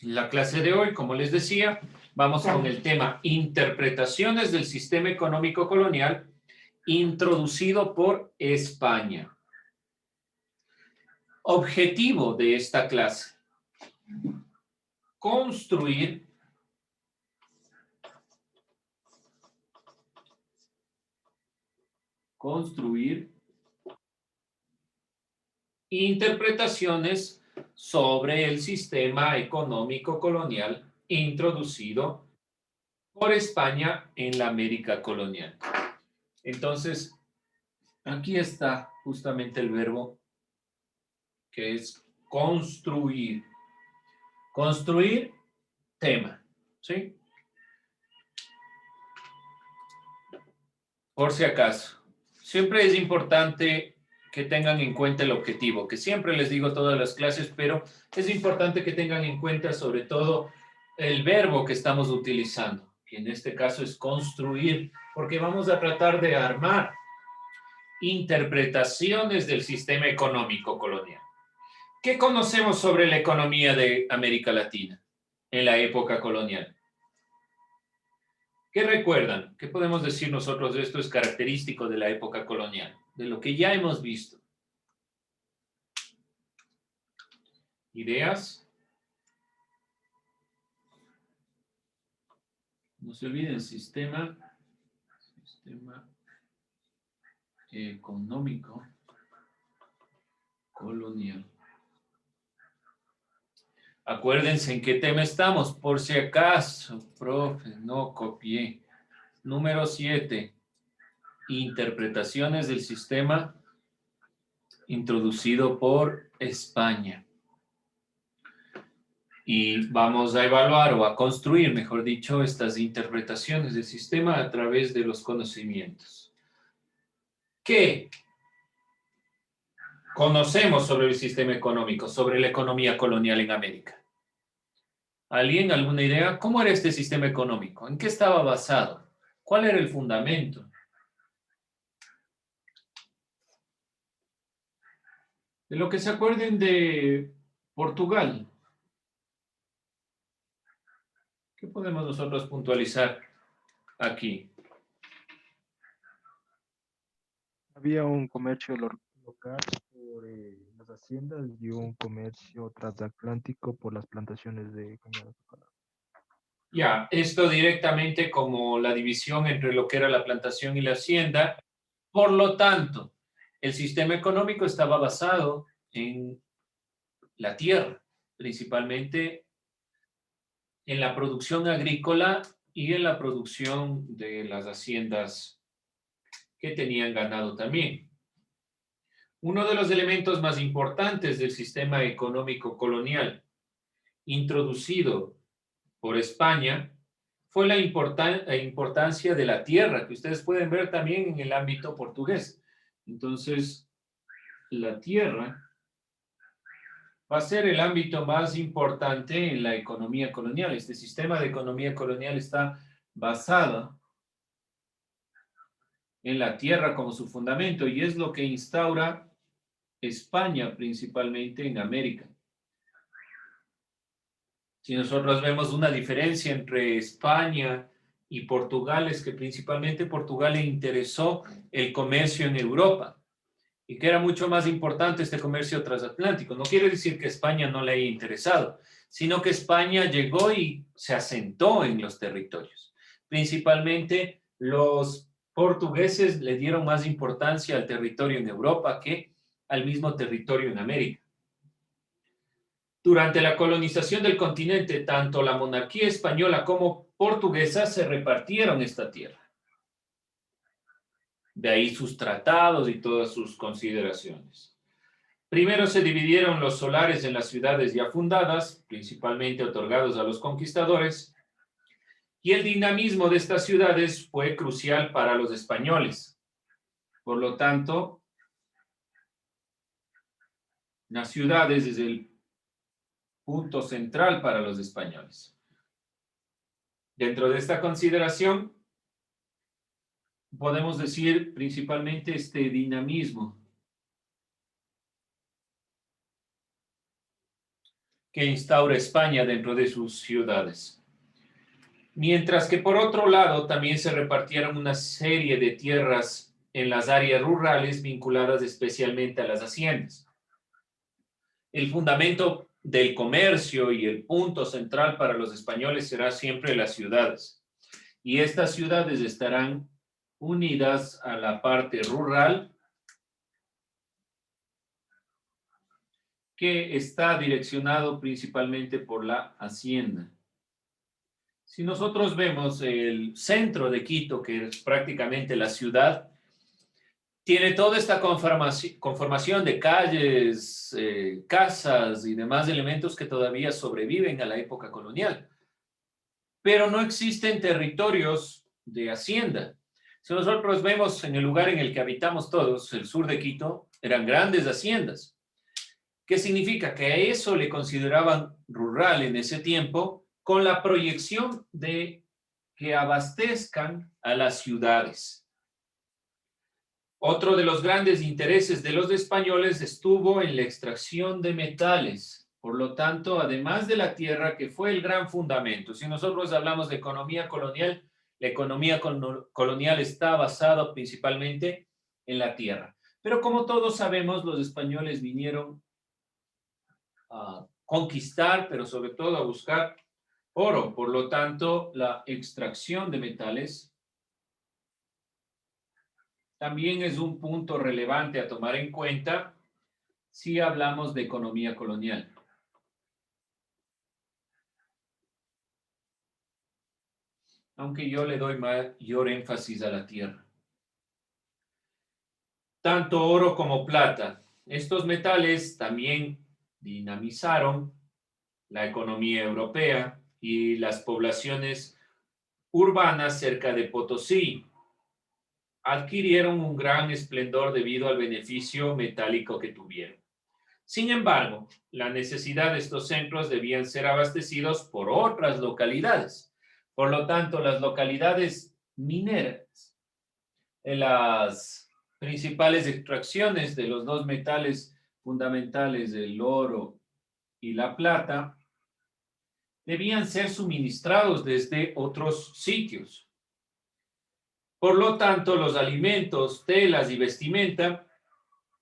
La clase de hoy, como les decía, vamos con el tema Interpretaciones del Sistema Económico Colonial introducido por España. Objetivo de esta clase: construir interpretaciones sobre el sistema económico colonial introducido por España en la América colonial. Entonces, aquí está justamente el verbo que es construir. Construir tema, ¿sí? Por si acaso. Siempre es importante que tengan en cuenta el objetivo, que siempre les digo todas las clases, pero es importante que tengan en cuenta sobre todo el verbo que estamos utilizando, que en este caso es construir, porque vamos a tratar de armar interpretaciones del sistema económico colonial. ¿Qué conocemos sobre la economía de América Latina en la época colonial? ¿Qué recuerdan? ¿Qué podemos decir nosotros de esto es característico de la época colonial? De lo que ya hemos visto. ¿Ideas? No se olviden, sistema económico colonial. Acuérdense en qué tema estamos, por si acaso, profe, no copié. Número 7. Interpretaciones del sistema introducido por España. Y vamos a evaluar o a construir, mejor dicho, estas interpretaciones del sistema a través de los conocimientos. ¿Qué conocemos sobre el sistema económico, sobre la economía colonial en América? ¿Alguien, alguna idea? ¿Cómo era este sistema económico? ¿En qué estaba basado? ¿Cuál era el fundamento? De lo que se acuerden de Portugal. ¿Qué podemos nosotros puntualizar aquí? Había un comercio local por las haciendas y un comercio transatlántico por las plantaciones de caña de azúcar. Ya, esto directamente como la división entre lo que era la plantación y la hacienda. Por lo tanto, el sistema económico estaba basado en la tierra, principalmente en la producción agrícola y en la producción de las haciendas que tenían ganado también. Uno de los elementos más importantes del sistema económico colonial introducido por España fue la importancia de la tierra, que ustedes pueden ver también en el ámbito portugués. Entonces, la tierra va a ser el ámbito más importante en la economía colonial. Este sistema de economía colonial está basado en la tierra como su fundamento y es lo que instaura España principalmente en América. Si nosotros vemos una diferencia entre España y Portugal, es que principalmente Portugal le interesó el comercio en Europa y que era mucho más importante este comercio transatlántico. No quiere decir que España no le haya interesado, sino que España llegó y se asentó en los territorios. Principalmente los portugueses le dieron más importancia al territorio en Europa que al mismo territorio en América. Durante la colonización del continente, tanto la monarquía española como portuguesa se repartieron esta tierra. De ahí sus tratados y todas sus consideraciones. Primero se dividieron los solares en las ciudades ya fundadas, principalmente otorgados a los conquistadores, y el dinamismo de estas ciudades fue crucial para los españoles. Por lo tanto, las ciudades es el punto central para los españoles. Dentro de esta consideración, podemos decir principalmente este dinamismo. que instaura España dentro de sus ciudades. Mientras que por otro lado también se repartieron una serie de tierras en las áreas rurales vinculadas especialmente a las haciendas. El fundamento del comercio y el punto central para los españoles será siempre las ciudades. Y estas ciudades estarán unidas a la parte rural que está direccionado principalmente por la hacienda. Si nosotros vemos el centro de Quito, que es prácticamente la ciudad, tiene toda esta conformación de calles, casas y demás elementos que todavía sobreviven a la época colonial. Pero no existen territorios de hacienda. Si nosotros vemos en el lugar en el que habitamos todos, el sur de Quito, eran grandes haciendas. ¿Qué significa? Que a eso le consideraban rural en ese tiempo, con la proyección de que abastezcan a las ciudades. Otro de los grandes intereses de los españoles estuvo en la extracción de metales. Por lo tanto, además de la tierra, que fue el gran fundamento. Si nosotros hablamos de economía colonial, la economía colonial está basada principalmente en la tierra. Pero como todos sabemos, los españoles vinieron a conquistar, pero sobre todo a buscar oro. Por lo tanto, la extracción de metales también es un punto relevante a tomar en cuenta si hablamos de economía colonial. Aunque yo le doy mayor énfasis a la tierra. Tanto oro como plata. Estos metales también dinamizaron la economía europea y las poblaciones urbanas cerca de Potosí adquirieron un gran esplendor debido al beneficio metálico que tuvieron. Sin embargo, la necesidad de estos centros debían ser abastecidos por otras localidades. Por lo tanto, las localidades mineras, en las principales extracciones de los dos metales fundamentales, el oro y la plata, debían ser suministrados desde otros sitios. Por lo tanto, los alimentos, telas y vestimenta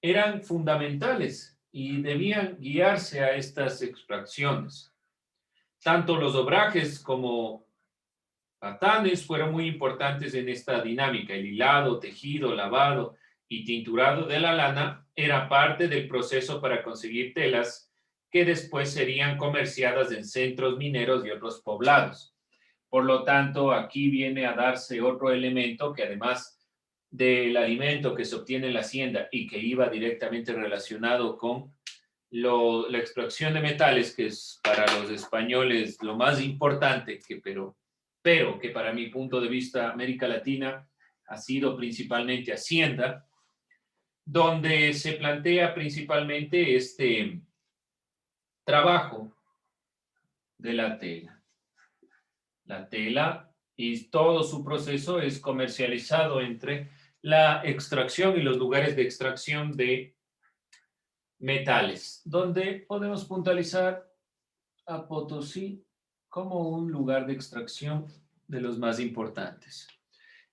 eran fundamentales y debían guiarse a estas extracciones. Tanto los obrajes como patanes fueron muy importantes en esta dinámica. El hilado, tejido, lavado y tinturado de la lana era parte del proceso para conseguir telas que después serían comerciadas en centros mineros y otros poblados. Por lo tanto, aquí viene a darse otro elemento que además del alimento que se obtiene en la hacienda y que iba directamente relacionado con la extracción de metales, que es para los españoles lo más importante, pero que para mi punto de vista América Latina ha sido principalmente hacienda, donde se plantea principalmente este trabajo de la tela. La tela y todo su proceso es comercializado entre la extracción y los lugares de extracción de metales, donde podemos puntualizar a Potosí como un lugar de extracción de los más importantes.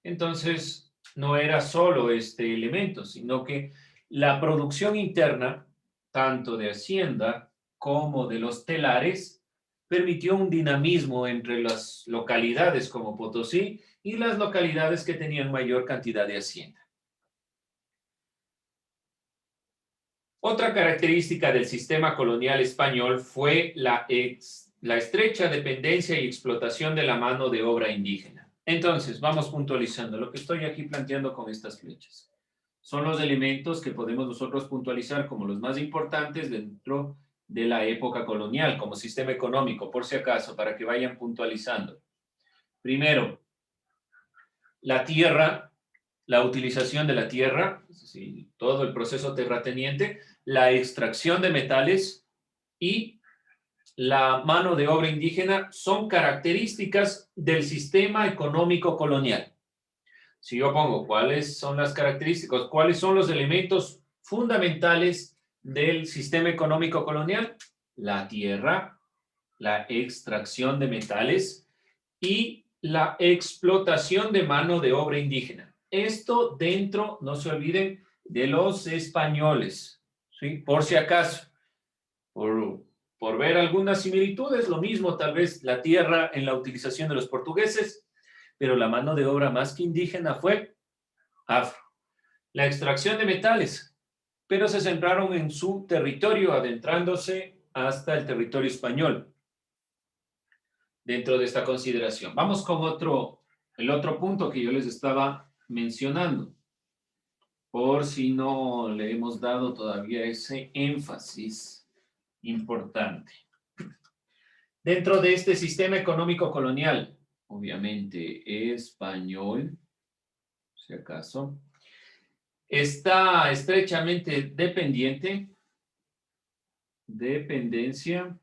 Entonces, no era solo este elemento, sino que la producción interna, tanto de hacienda como de los telares, permitió un dinamismo entre las localidades como Potosí y las localidades que tenían mayor cantidad de hacienda. Otra característica del sistema colonial español fue la estrecha dependencia y explotación de la mano de obra indígena. Entonces, vamos puntualizando. Lo que estoy aquí planteando con estas flechas son los elementos que podemos nosotros puntualizar como los más importantes dentro de la época colonial, como sistema económico, por si acaso, para que vayan puntualizando. Primero, la tierra, la utilización de la tierra, es decir, todo el proceso terrateniente, la extracción de metales y la mano de obra indígena son características del sistema económico colonial. Si yo pongo cuáles son las características, cuáles son los elementos fundamentales del sistema económico colonial, la tierra, la extracción de metales y la explotación de mano de obra indígena. Esto dentro, no se olviden, de los españoles, ¿sí? Por si acaso, por ver algunas similitudes, lo mismo tal vez la tierra en la utilización de los portugueses, pero la mano de obra más que indígena fue afro. La extracción de metales, pero se centraron en su territorio, adentrándose hasta el territorio español dentro de esta consideración. Vamos con el otro punto que yo les estaba mencionando, por si no le hemos dado todavía ese énfasis importante. Dentro de este sistema económico colonial, obviamente español, si acaso, está estrechamente dependencia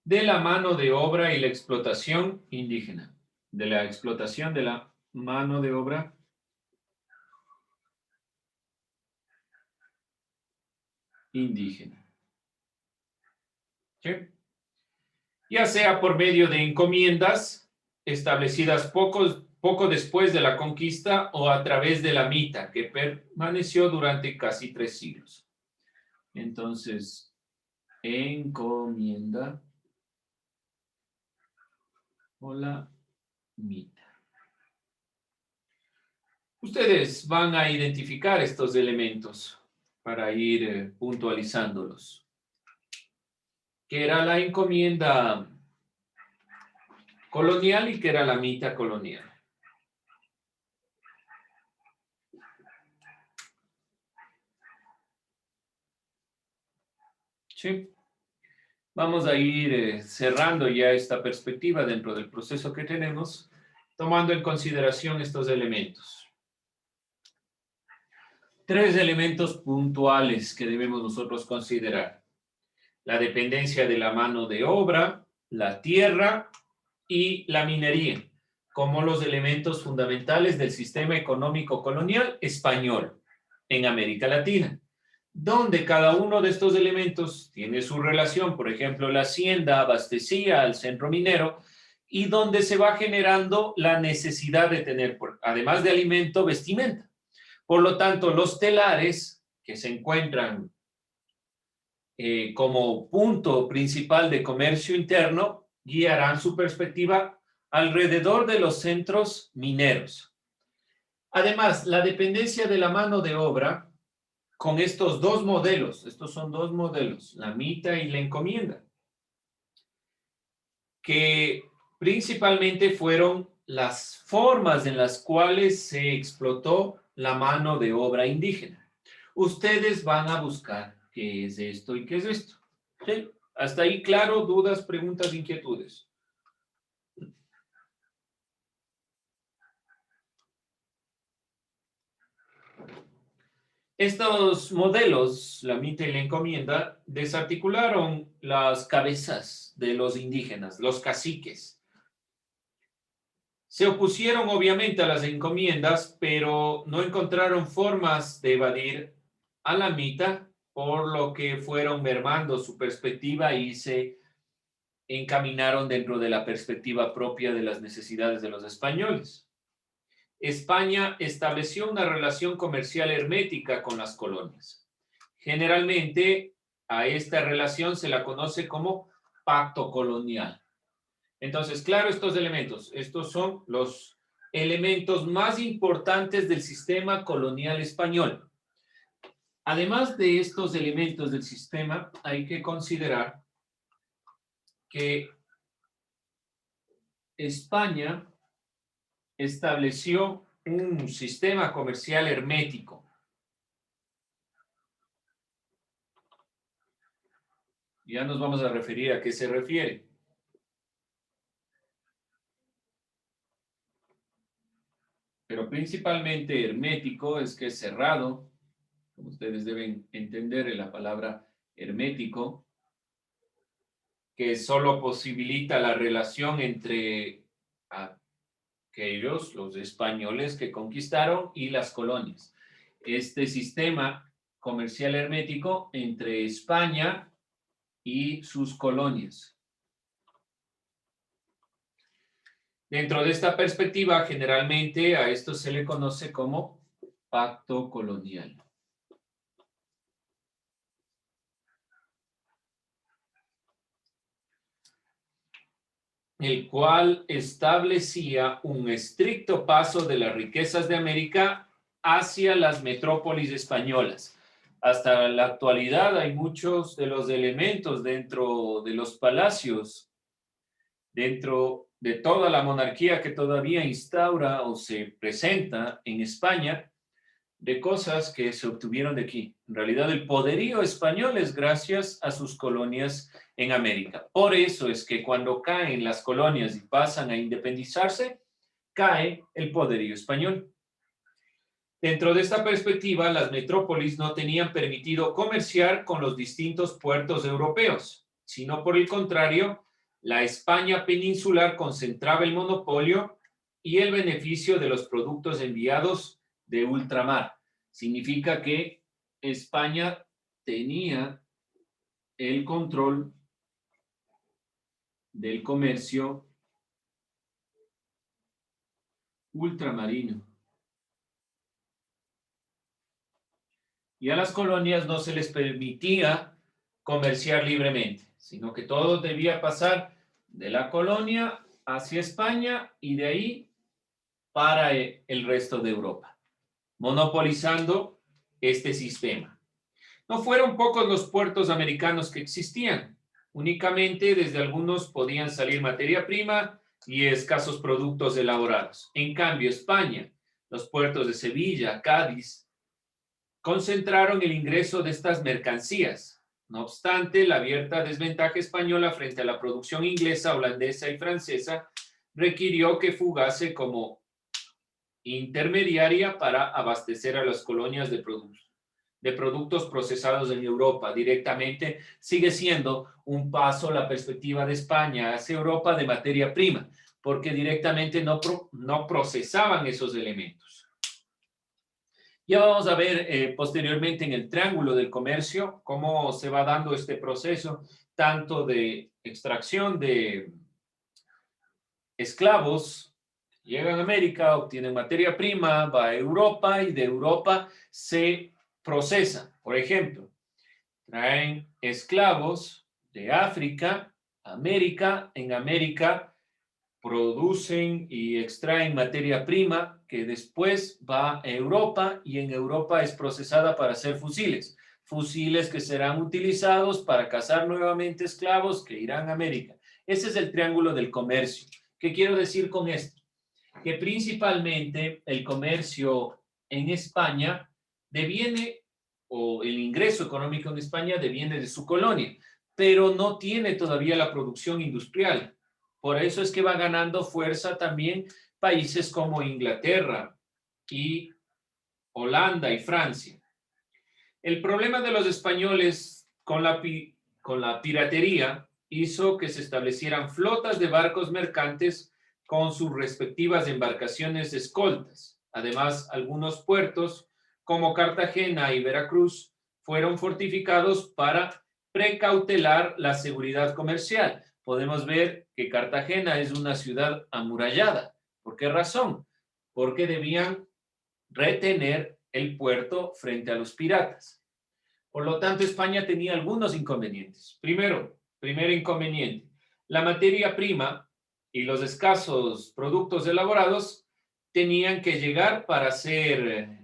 de la mano de obra y la explotación indígena, de la explotación de la mano de obra indígena. ¿Sí? Ya sea por medio de encomiendas establecidas poco después de la conquista o a través de la mita, que permaneció durante casi 3 siglos. Entonces, encomienda o la mita. Ustedes van a identificar estos elementos para ir puntualizándolos. ¿Qué era la encomienda colonial y qué era la mita colonial? Sí. Vamos a ir cerrando ya esta perspectiva dentro del proceso que tenemos, tomando en consideración estos elementos. 3 elementos puntuales que debemos nosotros considerar: la dependencia de la mano de obra, la tierra y la minería, como los elementos fundamentales del sistema económico colonial español en América Latina, donde cada uno de estos elementos tiene su relación. Por ejemplo, la hacienda abastecía al centro minero y donde se va generando la necesidad de tener, además de alimento, vestimenta. Por lo tanto, los telares que se encuentran como punto principal de comercio interno guiarán su perspectiva alrededor de los centros mineros. Además, la dependencia de la mano de obra con estos 2 modelos, estos son 2 modelos, la mita y la encomienda, que principalmente fueron las formas en las cuales se explotó la mano de obra indígena. Ustedes van a buscar qué es esto y qué es esto. ¿Sí? Hasta ahí claro, dudas, preguntas, inquietudes. Estos modelos, la mita y la encomienda, desarticularon las cabezas de los indígenas, los caciques. Se opusieron obviamente a las encomiendas, pero no encontraron formas de evadir a la mita, por lo que fueron mermando su perspectiva y se encaminaron dentro de la perspectiva propia de las necesidades de los españoles. España estableció una relación comercial hermética con las colonias. Generalmente a esta relación se la conoce como pacto colonial. Entonces, claro, estos son los elementos más importantes del sistema colonial español. Además de estos elementos del sistema, hay que considerar que España estableció un sistema comercial hermético. Ya nos vamos a referir a qué se refiere. Pero principalmente hermético es que es cerrado, como ustedes deben entender en la palabra hermético, que solo posibilita la relación entre aquellos, los españoles que conquistaron, y las colonias. Este sistema comercial hermético entre España y sus colonias. Dentro de esta perspectiva, generalmente a esto se le conoce como pacto colonial. El cual establecía un estricto paso de las riquezas de América hacia las metrópolis españolas. Hasta la actualidad hay muchos de los elementos dentro de los palacios, dentro de toda la monarquía que todavía instaura o se presenta en España, de cosas que se obtuvieron de aquí. En realidad, el poderío español es gracias a sus colonias en América. Por eso es que cuando caen las colonias y pasan a independizarse, cae el poderío español. Dentro de esta perspectiva, las metrópolis no tenían permitido comerciar con los distintos puertos europeos, sino por el contrario, la España peninsular concentraba el monopolio y el beneficio de los productos enviados de ultramar. Significa que España tenía el control del comercio ultramarino. Y a las colonias no se les permitía comerciar libremente, sino que todo debía pasar de la colonia hacia España y de ahí para el resto de Europa, monopolizando este sistema. No fueron pocos los puertos americanos que existían. Únicamente desde algunos podían salir materia prima y escasos productos elaborados. En cambio, España, los puertos de Sevilla, Cádiz, concentraron el ingreso de estas mercancías. No obstante, la abierta desventaja española frente a la producción inglesa, holandesa y francesa requirió que fugase como intermediaria para abastecer a las colonias de productos procesados en Europa. Directamente sigue siendo un paso la perspectiva de España hacia Europa de materia prima, porque directamente no procesaban esos elementos. Ya vamos a ver posteriormente en el triángulo del comercio cómo se va dando este proceso tanto de extracción de esclavos. Llegan a América, obtienen materia prima, va a Europa y de Europa se procesa. Por ejemplo, traen esclavos de África, América. En América producen y extraen materia prima que después va a Europa y en Europa es procesada para hacer fusiles. Fusiles que serán utilizados para cazar nuevamente esclavos que irán a América. Ese es el triángulo del comercio. ¿Qué quiero decir con esto? Que principalmente el comercio en España deviene, o el ingreso económico en España deviene de su colonia, pero no tiene todavía la producción industrial. Por eso es que va ganando fuerza también países como Inglaterra y Holanda y Francia. El problema de los españoles con la piratería hizo que se establecieran flotas de barcos mercantes con sus respectivas embarcaciones escoltas. Además, algunos puertos como Cartagena y Veracruz fueron fortificados para precautelar la seguridad comercial. Podemos ver que Cartagena es una ciudad amurallada. ¿Por qué razón? Porque debían retener el puerto frente a los piratas. Por lo tanto, España tenía algunos inconvenientes. Primer inconveniente, la materia prima y los escasos productos elaborados tenían que llegar para ser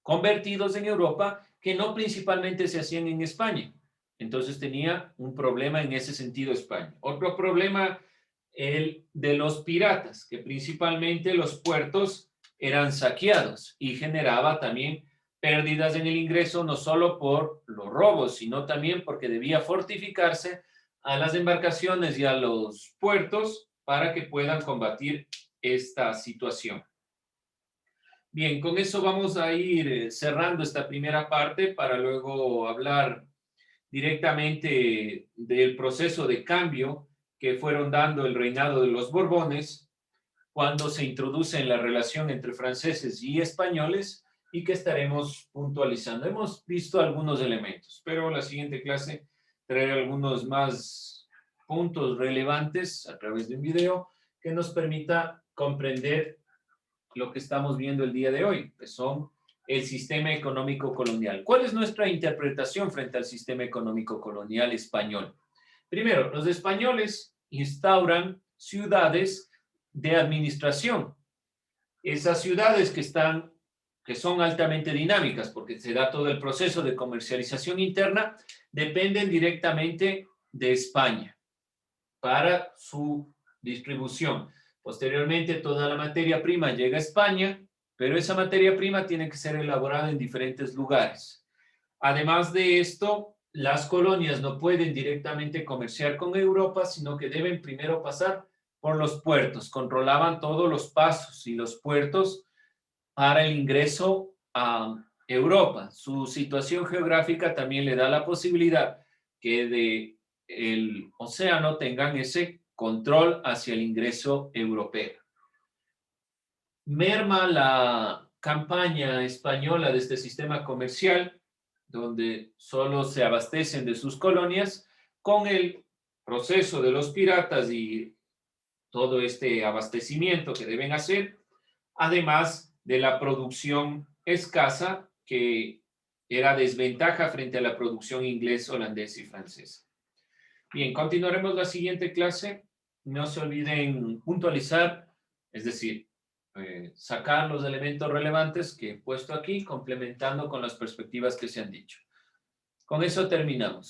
convertidos en Europa, que no principalmente se hacían en España. Entonces tenía un problema en ese sentido España. Otro problema, el de los piratas, que principalmente los puertos eran saqueados y generaba también pérdidas en el ingreso, no solo por los robos, sino también porque debía fortificarse a las embarcaciones y a los puertos para que puedan combatir esta situación. Bien, con eso vamos a ir cerrando esta primera parte para luego hablar directamente del proceso de cambio que fueron dando el reinado de los Borbones cuando se introduce en la relación entre franceses y españoles y que estaremos puntualizando. Hemos visto algunos elementos, pero la siguiente clase traer algunos más puntos relevantes a través de un video que nos permita comprender lo que estamos viendo el día de hoy, que son el sistema económico colonial. ¿Cuál es nuestra interpretación frente al sistema económico colonial español? Primero, los españoles instauran ciudades de administración. Esas ciudades que son altamente dinámicas, porque se da todo el proceso de comercialización interna, dependen directamente de España para su distribución. Posteriormente, toda la materia prima llega a España, pero esa materia prima tiene que ser elaborada en diferentes lugares. Además de esto, las colonias no pueden directamente comerciar con Europa, sino que deben primero pasar por los puertos. Controlaban todos los pasos y los puertos para el ingreso a Europa. Su situación geográfica también le da la posibilidad que de el océano tengan ese control hacia el ingreso europeo. Merma la campaña española de este sistema comercial, donde solo se abastecen de sus colonias, con el proceso de los piratas y todo este abastecimiento que deben hacer, además de la producción escasa que era desventaja frente a la producción inglés, holandés y francesa. Bien, continuaremos la siguiente clase. No se olviden puntualizar, es decir, sacar los elementos relevantes que he puesto aquí, complementando con las perspectivas que se han dicho. Con eso terminamos.